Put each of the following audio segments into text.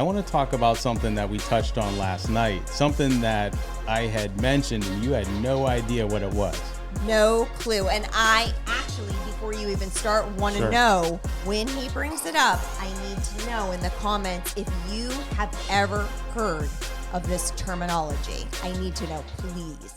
I want to talk about something that we touched on last night, something that I had mentioned and you had no idea what it was. No clue. And I actually, before you even start, want to Sure. know when he brings it up. I need to know in the comments if you have ever heard of this terminology. I need to know, please.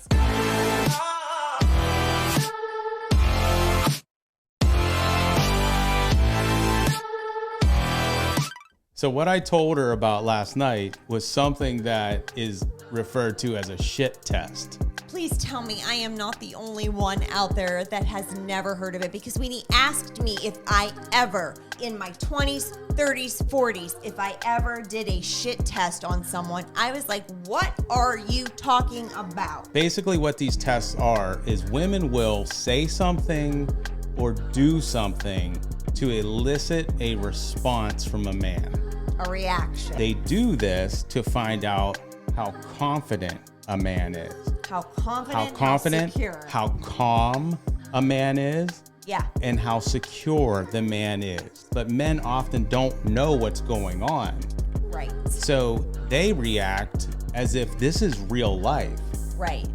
So what I told her about last night was something that is referred to as a shit test. Please tell me I am not the only one out there that has never heard of it, because when he asked me if I ever, in my 20s, 30s, 40s, if I ever did a shit test on someone, I was like, what are you talking about? Basically what these tests are is women will say something or do something to elicit a response from a man. A reaction. They do this to find out how confident a man is. How confident, How secure. how calm a man is, Yeah. and how secure the man is. But men often don't know what's going on. Right. So they react as if this is real life. Right.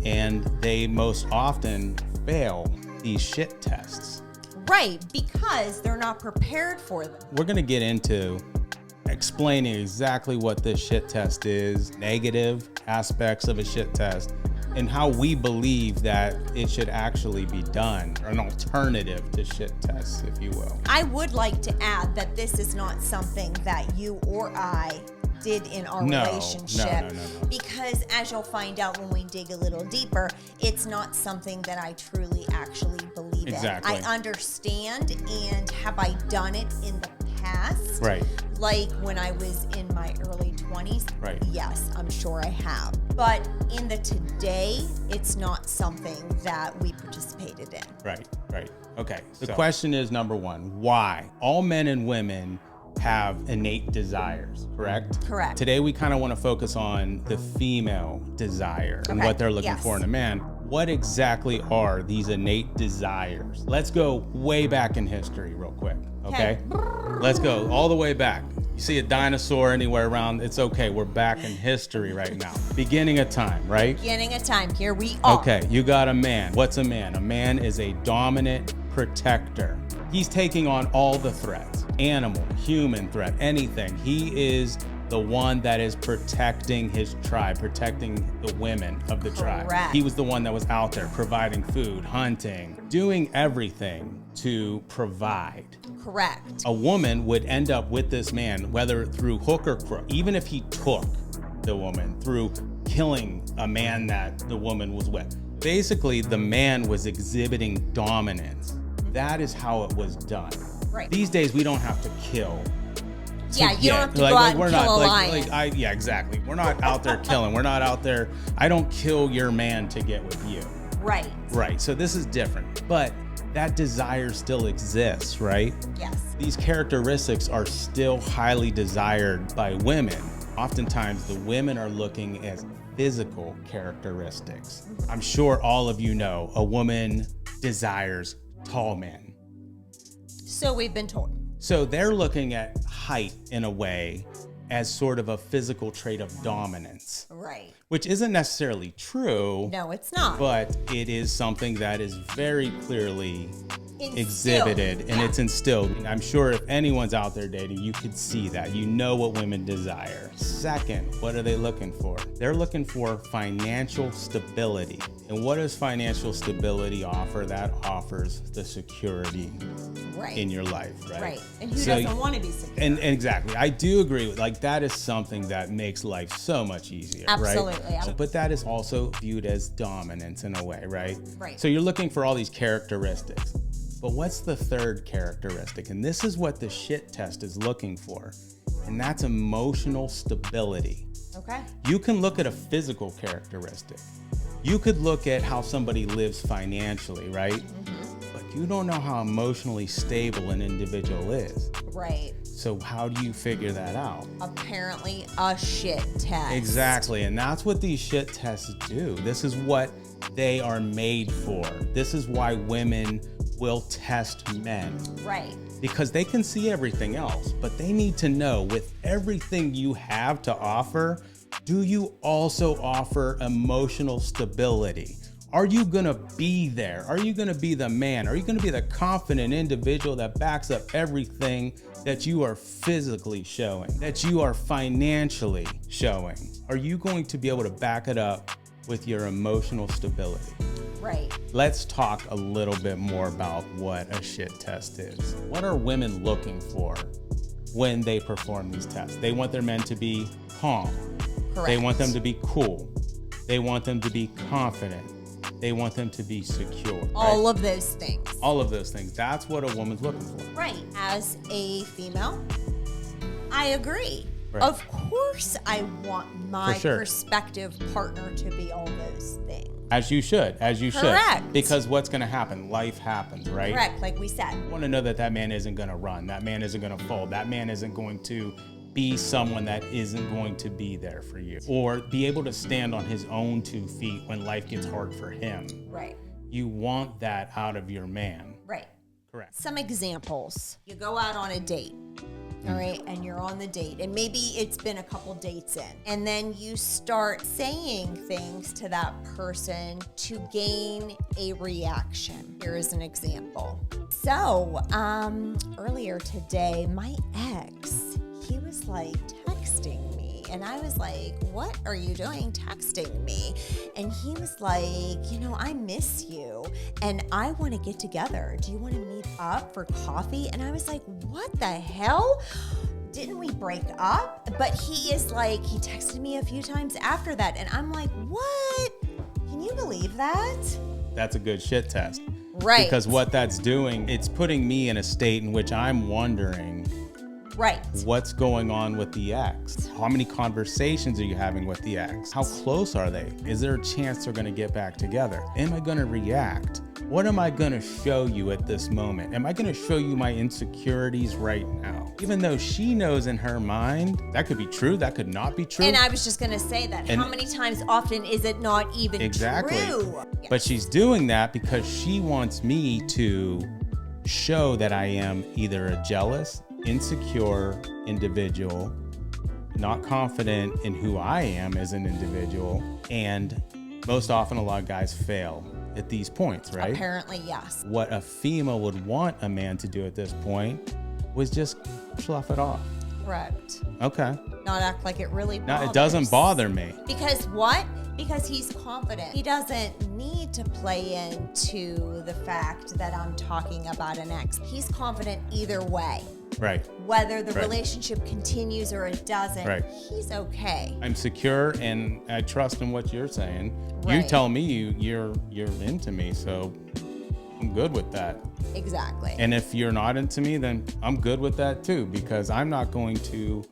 And they most often fail these shit tests. Right, because they're not prepared for them. We're gonna get into explaining exactly what this shit test is, negative aspects of a shit test, and how we believe that it should actually be done, an alternative to shit tests, if you will. I would like to add that this is not something that you or I did in our relationship. No. Because as you'll find out when we dig a little deeper, it's not something that I truly actually believe Exactly. in. I understand, and have I done it in the past? Right. Like when I was in my early 20s? Right. Yes, I'm sure I have. But in the today, it's not something that we participated in. Right. Okay. The question is, number one, why? All men and women have innate desires, correct? Correct. Today we kind of want to focus on the female desire and Okay, what they're looking yes. for in a man. What exactly are these innate desires? Let's go way back in history real quick, okay? Let's go all the way back. You see a dinosaur anywhere around, it's okay. We're back in history right now. Beginning of time, right? Beginning of time, here we are. Okay, you got a man. What's a man? A man is a dominant protector. He's taking on all the threats, animal, human threat, anything. He is the one that is protecting his tribe, protecting the women of the tribe. Correct. He was the one that was out there providing food, hunting, doing everything to provide. Correct. A woman would end up with this man, whether through hook or crook, even if he took the woman through killing a man that the woman was with. Basically, the man was exhibiting dominance. That is how it was done. Right. These days, we don't have to kill. Yeah, you don't have to go out and kill a lion. Yeah, exactly. We're not out there killing. We're not out there. I don't kill your man to get with you. Right. Right. So this is different. But that desire still exists, right? Yes. These characteristics are still highly desired by women. Oftentimes, the women are looking at physical characteristics. I'm sure all of you know a woman desires tall men. So we've been told. So they're looking at height in a way as sort of a physical trait of dominance, Right. which isn't necessarily true. No, it's not. But it is something that is very clearly Instilled. exhibited and Yeah. it's instilled. And I'm sure if anyone's out there dating, you could see that. You know what women desire. Second, what are they looking for? They're looking for financial stability. And what does financial stability offer? That offers the security Right. in your life, right? Right. And who So- doesn't want to be secure? And exactly, I do agree with, like, that is something that makes life so much easier, Absolutely. right? But that is also viewed as dominance in a way, right? Right. So you're looking for all these characteristics. But what's the third characteristic? And this is what the shit test is looking for. And that's emotional stability. Okay. You can look at a physical characteristic. You could look at how somebody lives financially, right? But you don't know how emotionally stable an individual is. Right. So how do you figure that out? Apparently a shit test. Exactly, and that's what these shit tests do. This is what they are made for. This is why women will test men. Right. Because they can see everything else, but they need to know, with everything you have to offer, do you also offer emotional stability? Are you gonna be there? Are you gonna be the man? Are you gonna be the confident individual that backs up everything that you are physically showing, that you are financially showing? Are you going to be able to back it up with your emotional stability? Right. Let's talk a little bit more about what a shit test is. What are women looking for when they perform these tests? They want their men to be calm. Correct. They want them to be cool. They want them to be confident. They want them to be secure. All of those things. All of those things. That's what a woman's looking for. Right. As a female, I agree. Right. Of course, I want my For sure. prospective partner to be all those things. As you should. Correct. Because what's going to happen? Life happens, right? Correct, like we said. You want to know that that man isn't going to run. That man isn't going to fold. That man isn't going to be someone that isn't going to be there for you, or be able to stand on his own 2 feet when life gets hard for him. Right. You want that out of your man. Right. Correct. Some examples. You go out on a date, all right, and you're on the date, and maybe it's been a couple dates in, and then you start saying things to that person to gain a reaction. Here is an example. So, earlier today, my ex, he was like texting me, and I was like, what are you doing texting me? And he was like, you know, I miss you and I want to get together. Do you want to meet up for coffee? And I was like, what the hell? Didn't we break up? But he is like, he texted me a few times after that, and I'm like, what? Can you believe that? That's a good shit test. Right. Because what that's doing, it's putting me in a state in which I'm wondering, right, what's going on with the ex? How many conversations are you having with the ex? How close are they? Is there a chance they're going to get back together? Am I going to react? What am I going to show you at this moment? Am I going to show you my insecurities right now? Even though she knows in her mind, that could be true, that could not be true. And I was just going to say that. And how many times often is it not even exactly. true? But she's doing that because she wants me to show that I am either a jealous, insecure individual, not confident in who I am as an individual, and most often a lot of guys fail at these points, right? Apparently, yes. What a female would want a man to do at this point was just slough it off. Correct. Okay. Not act like it really bothers. No, it doesn't bother me. Because what? Because he's confident. He doesn't need to play into the fact that I'm talking about an ex. He's confident either way. Right. Whether the Right. relationship continues or it doesn't, Right. he's okay. I'm secure and I trust in what you're saying. You Right. tell me you're into me, so I'm good with that. Exactly. And if you're not into me, then I'm good with that too, because I'm not going to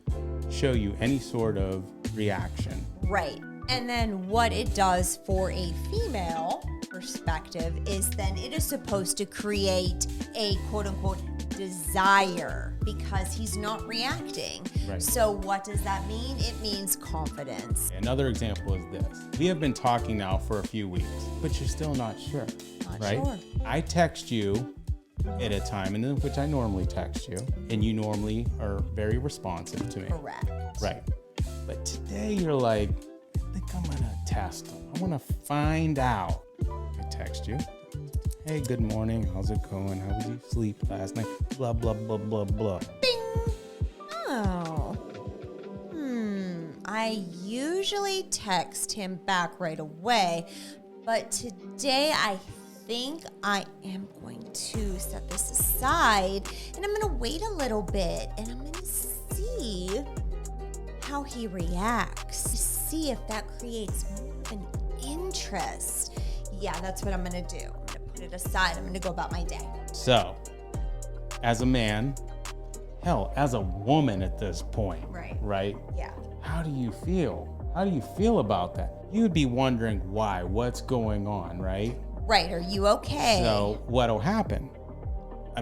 show you any sort of reaction. Right. And then what it does for a female perspective is then it is supposed to create a quote unquote desire because he's not reacting. Right. So what does that mean? It means confidence. Another example is this. We have been talking now for a few weeks, but you're still not sure, Not right? sure. I text you at a time in which I normally text you, and you normally are very responsive to me. Correct. Right. But today you're like, I think I'm gonna test them. I wanna find out. I text you. Hey, good morning. How's it going? How was you sleep last night? Blah, blah, blah, blah, blah. Bing. Oh. I usually text him back right away, but today I think I am going to set this aside and I'm going to wait a little bit and I'm going to see how he reacts, to see if that creates more of an interest. Yeah, that's what I'm going to do. I'm going to put it aside. I'm going to go about my day. So, as a man, hell, as a woman at this point, right? Yeah. How do you feel? How do you feel about that? You'd be wondering why, what's going on, right? Right. Are you okay? So what'll happen?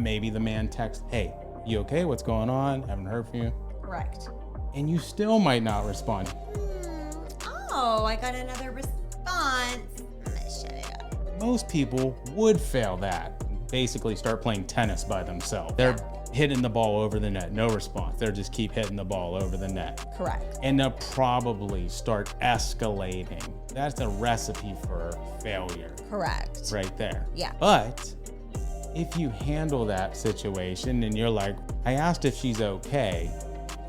Maybe the man texts, hey, you okay? What's going on? Haven't heard from you. Correct. And you still might not respond. Oh, I got another response. I'm gonna shut it up. Most people would fail that. basically start playing tennis by themselves. They're hitting the ball over the net, no response. They'll just keep hitting the ball over the net. Correct. And they'll probably start escalating. That's a recipe for failure. Correct. Right there. Yeah. But if you handle that situation and you're like, I asked if she's okay,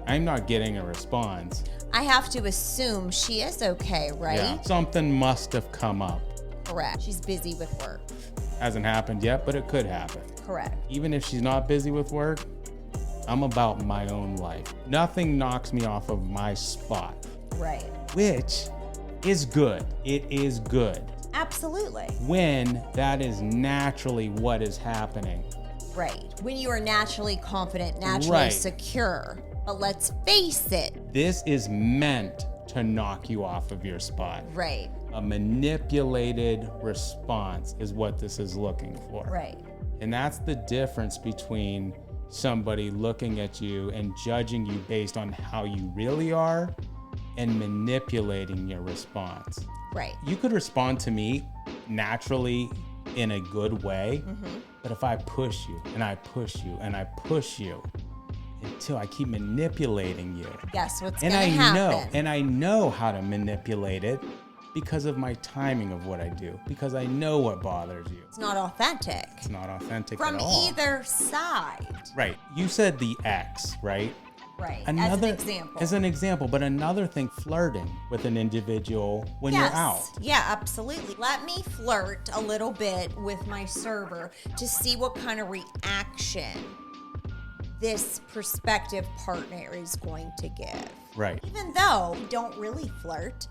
I'm not getting a response. I have to assume she is okay, right? Yeah. Something must have come up. Correct. She's busy with work. Hasn't happened yet, but it could happen. Correct. Even if she's not busy with work, I'm about my own life. Nothing knocks me off of my spot. Right. Which is good. It is good. Absolutely. When that is naturally what is happening. Right. When you are naturally confident, naturally secure. But let's face it. This is meant to knock you off of your spot. Right. A manipulated response is what this is looking for. Right. And that's the difference between somebody looking at you and judging you based on how you really are and manipulating your response. Right. You could respond to me naturally in a good way, but if I push you and I push you and I push you until I keep manipulating you. Guess what's going to happen? And I know how to manipulate it because of my timing of what I do, because I know what bothers you. It's not authentic. It's not authentic From at all. either side. Right. You said the ex, right? Right. Another, as an example. As an example, but another thing, flirting with an individual when you're out. Yeah, absolutely. Let me flirt a little bit with my server to see what kind of reaction this prospective partner is going to give. Right. Even though we don't really flirt,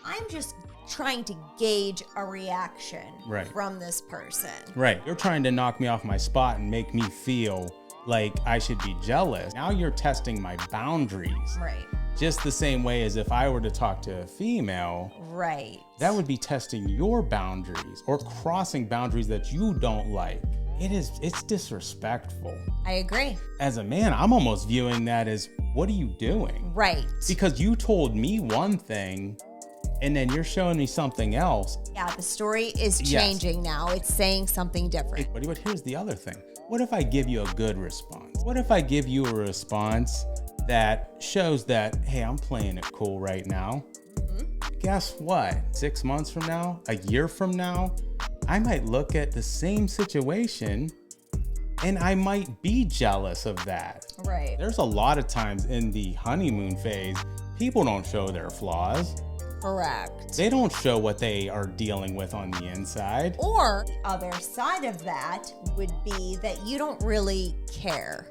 I'm just trying to gauge a reaction from this person. Right. You're trying to knock me off my spot and make me feel like I should be jealous. Now you're testing my boundaries. Right. Just the same way as if I were to talk to a female. Right. That would be testing your boundaries or crossing boundaries that you don't like. It's disrespectful. I agree. As a man, I'm almost viewing that as, what are you doing? Right. Because you told me one thing and then you're showing me something else. Yeah, the story is changing now. It's saying something different. But here's the other thing. What if I give you a good response? What if I give you a response that shows that, hey, I'm playing it cool right now? Guess what? 6 months from now, a year from now, I might look at the same situation and I might be jealous of that. Right. There's a lot of times in the honeymoon phase, people don't show their flaws. Correct. They don't show what they are dealing with on the inside. Or the other side of that would be that you don't really care.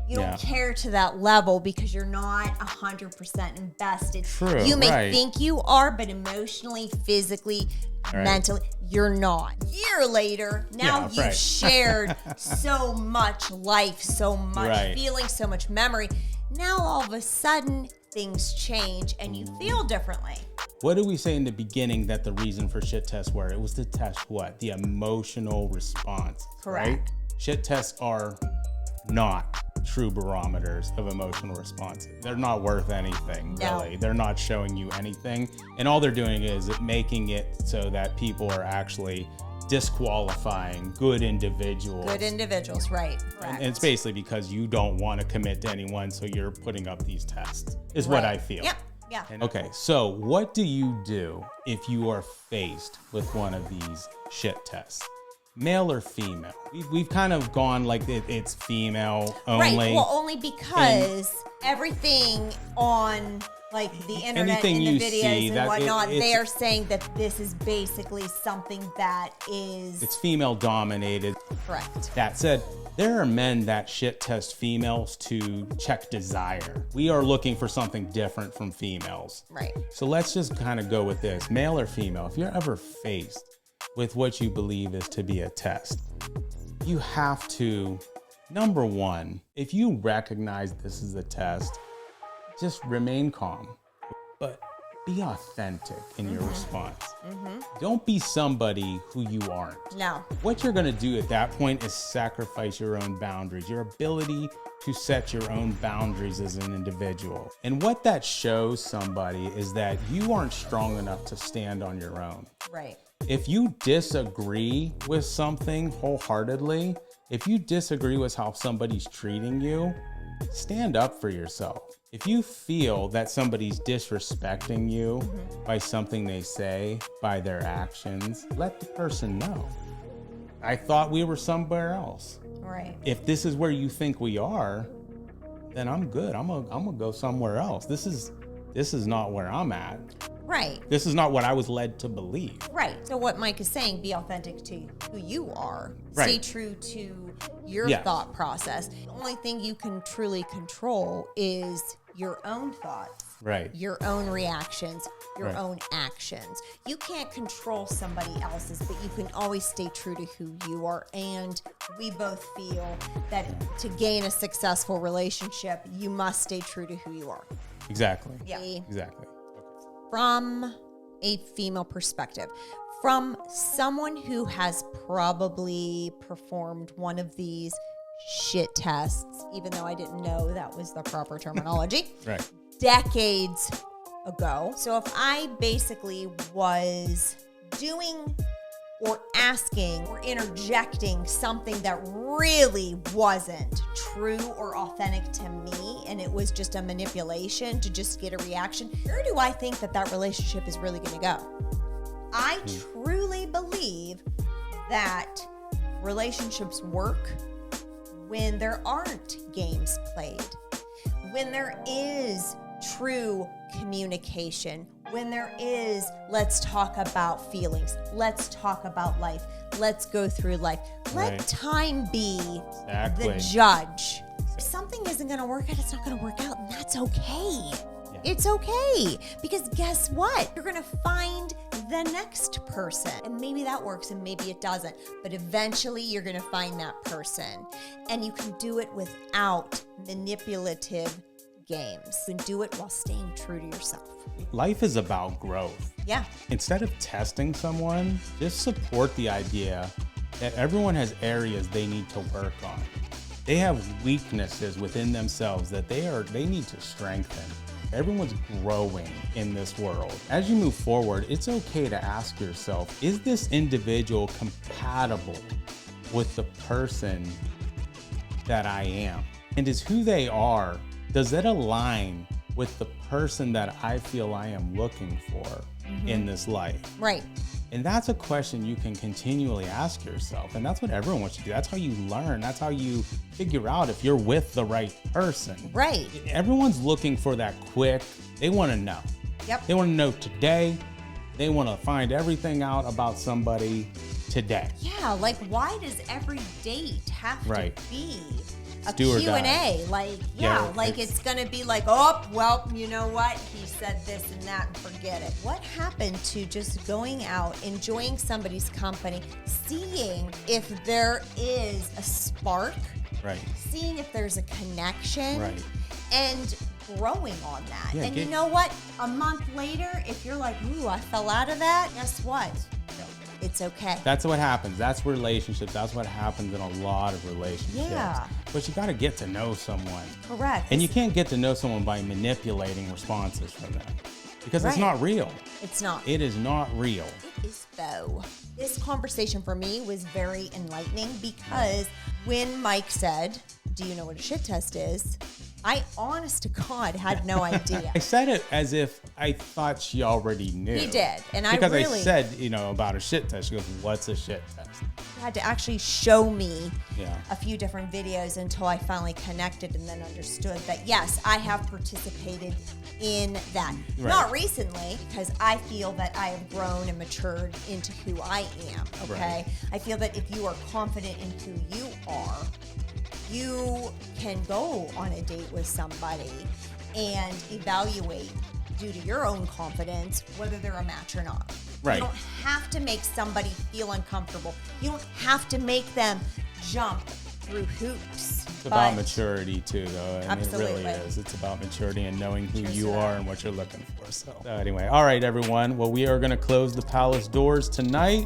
You don't care to that level because you're not 100% invested. True, you may think you are, but emotionally, physically, mentally, you're not. Year later, now you've shared so much life, so much feeling, so much memory. Now all of a sudden, things change and you feel differently. What did we say in the beginning that the reason for shit tests were? It was to test what? The emotional response. Correct. Right? Shit tests are not true barometers of emotional response. They're not worth anything, really. They're not showing you anything. And all they're doing is making it so that people are actually disqualifying good individuals. Good individuals, right. And it's basically because you don't want to commit to anyone, so you're putting up these tests, is what I feel. Yep. Yeah. Okay, so what do you do if you are faced with one of these shit tests? Male or female? We've kind of gone like it's female only. Right, well, only because everything on like the internet Anything and the you videos see, and that whatnot, they are saying that this is basically something that is... It's female dominated. Correct. That said, there are men that shit test females to check desire. We are looking for something different from females. Right. So let's just kind of go with this. Male or female, if you're ever faced with what you believe is to be a test, you have to, number one, if you recognize this is a test, just remain calm, but be authentic in your response. Don't be somebody who you aren't. No. What you're gonna do at that point is sacrifice your own boundaries, your ability to set your own boundaries as an individual. And what that shows somebody is that you aren't strong enough to stand on your own. Right. If you disagree with something wholeheartedly, if you disagree with how somebody's treating you, stand up for yourself. If you feel that somebody's disrespecting you by something they say, by their actions, let the person know. I thought we were somewhere else. Right. If this is where you think we are, then I'm good. I'm gonna go somewhere else. This is not where I'm at. Right. This is not what I was led to believe. Right. So what Mike is saying, be authentic to who you are. Right. Stay true to your Yes. thought process. The only thing you can truly control is your own thoughts. Right. Your own reactions, your Right. own actions. You can't control somebody else's, but you can always stay true to who you are. And we both feel that to gain a successful relationship, you must stay true to who you are. Exactly. Yeah. Exactly. From a female perspective, from someone who has probably performed one of these shit tests, even though I didn't know that was the proper terminology, Right. decades ago. So if I basically was doing or asking or interjecting something that really wasn't true or authentic to me, and it was just a manipulation to just get a reaction, where do I think that relationship is really going to go? I truly believe that relationships work when there aren't games played, when there is true communication, when there is, let's talk about feelings, let's talk about life, let's go through life. Let Right. time be Exactly. the judge. If something isn't going to work out, it's not going to work out, and that's okay. Yeah. It's okay, because guess what? You're going to find the next person, and maybe that works and maybe it doesn't, but eventually you're going to find that person, and you can do it without manipulative games. You can do it while staying true to yourself. Life is about growth. Yeah. Instead of testing someone, just support the idea that everyone has areas they need to work on. They have weaknesses within themselves that they need to strengthen. Everyone's growing in this world. As you move forward, it's okay to ask yourself, is this individual compatible with the person that I am? And is who they are, does that align with the person that I feel I am looking for in this life? Right. And that's a question you can continually ask yourself. And that's what everyone should do. That's how you learn. That's how you figure out if you're with the right person. Right. Everyone's looking for that quick. They want to know. Yep. They want to know today. They want to find everything out about somebody today. Yeah, like why does every date have Right. to be a Do or Q&A? die. Like, Yeah, like it's going to be like, oh, well, you know what? He said this and that and forget it. What happened to just going out, enjoying somebody's company, seeing if there is a spark, Right. seeing if there's a connection, Right. and growing on that. Yeah, and you know what? A month later, if you're like, ooh, I fell out of that, guess what? It's okay. That's what happens. That's relationships. That's what happens in a lot of relationships. Yeah. But you got to get to know someone. Correct. And you can't get to know someone by manipulating responses from them because it's Right. not real. It's not. It is not real. It is though. This conversation for me was very enlightening because when Mike said, do you know what a shit test is? I, honest to God, had no idea. I said it as if I thought she already knew. He did. And because I really I said, about a shit test. She goes, what's a shit test? had to actually show me Yeah. a few different videos until I finally connected and then understood that, yes, I have participated in that. Right. Not recently, because I feel that I have grown and matured into who I am, okay? Right. I feel that if you are confident in who you are, you can go on a date with somebody and evaluate, due to your own confidence, whether they're a match or not. Right. You don't have to make somebody feel uncomfortable. You don't have to make them jump through hoops. It's about maturity too, though. And Absolutely. it really is. It's about maturity and knowing who Cheers you to that. are and what you're looking for. So anyway, all right, everyone. Well, we are going to close the palace doors tonight.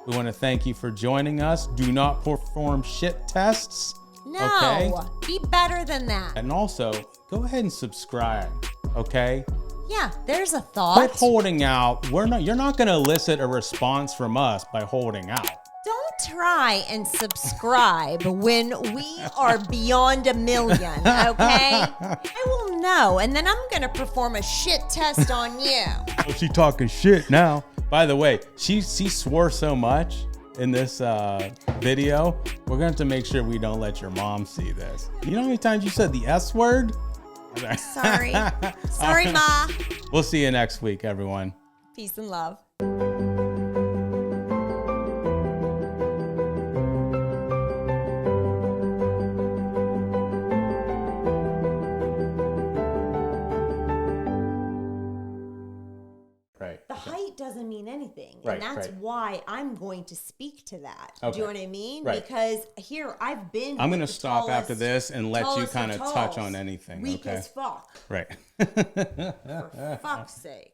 We want to thank you for joining us. Do not perform shit tests. No, Okay. be better than that. And also, go ahead and subscribe, okay? Yeah, there's a thought. Quit holding out. You're not going to elicit a response from us by holding out. Don't try and subscribe when we are beyond 1 million, okay? I will know, and then I'm going to perform a shit test on you. Oh, she talking shit now. By the way, she swore so much in this video. We're going to have to make sure we don't let your mom see this. You know how many times you said the S word? Sorry. Sorry, Ma. We'll see you next week, everyone. Peace and love. Right. The height doesn't mean anything. Right, and that's right. why I'm going to speak to that. Okay. Do you know what I mean? Right. Because here, I've been I'm going to with the stop after tallest- this and let you tallest kind of of touch talls. on anything. Weak Okay. as fuck. Right. For fuck's sake.